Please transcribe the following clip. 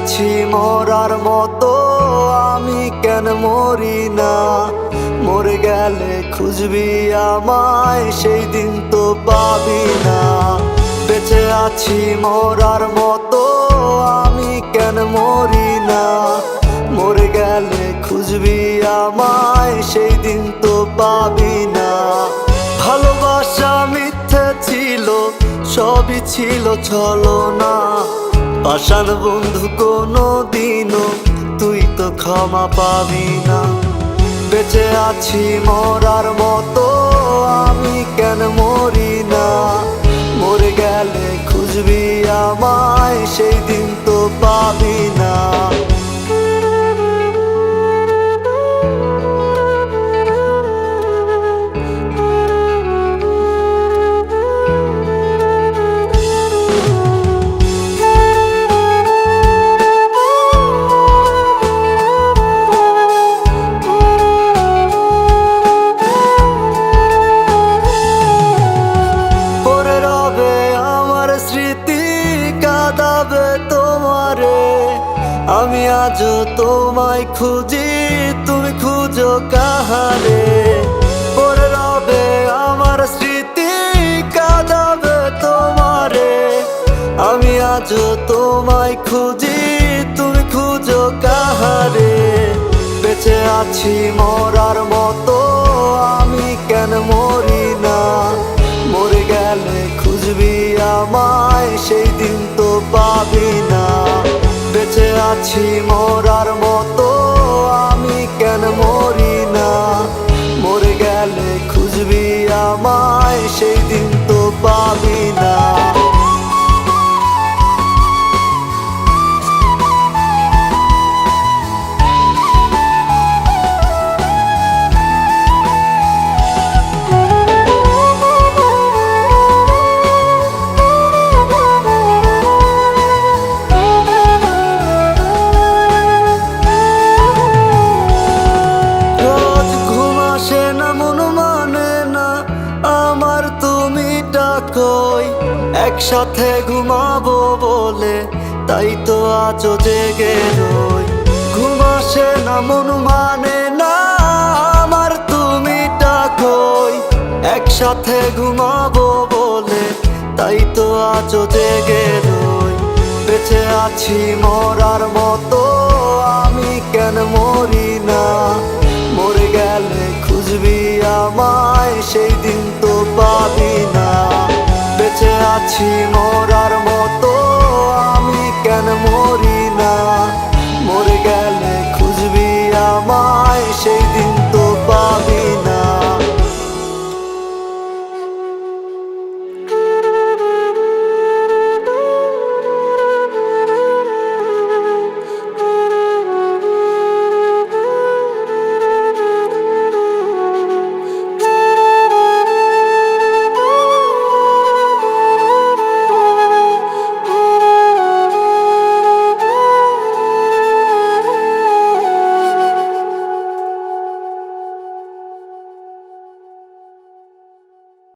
আছি মরার মতো, আমি কেন মরি না? মরে গেলে খুঁজবি আমায়, সেই দিন তো পাবি না। বেঁচে আছি মরার মতো, আমি কেন মরি না? মরে গেলে খুঁজবি আমায়, সেই দিন তো পাবি না। ভালোবাসা মিথ্যে ছিল, সবই ছিল ছলনা। পাষাণ বন্ধু কোনো দিনও তুই তো ক্ষমা পাবি না। বেঁচে আছি মরার মতো, আমি কেন মরি না? মরে গেলে খুঁজবি আমায়, সেই দিন তো পাবি না। আমি আজও তোমায় খুঁজি, তুমি খুঁজো কাহারে? পড়ে রবে আমার স্মৃতি, কাঁদাবে তোমারে। আমি আজও তোমায় খুঁজি, তুমি খুঁজো কাহারে? বেঁচে আছি মরার মতো, আমি কেন মরি না? মরে গেলে খুঁজবি আমায়, সেই দিন তো পাবি না। বেঁচে আছি মরার মতো, আমি কেন মরি না? মরে গেলে খুঁজবি আমায়, সেই দিন তো পাবি না। একসাথে ঘুমাবো বলে তাই তো আজও জেগে রই। ঘুম আসে না, মন মানে না আমার, তুমি ডাকোই। একসাথে ঘুমাবো বলে তাই তো আজও জেগে রই। বেঁচে আছি মরার মতো, আমি কেন মরি না? মরে গেলে খুঁজবি আমায়, সেই দিন তো পাবি না।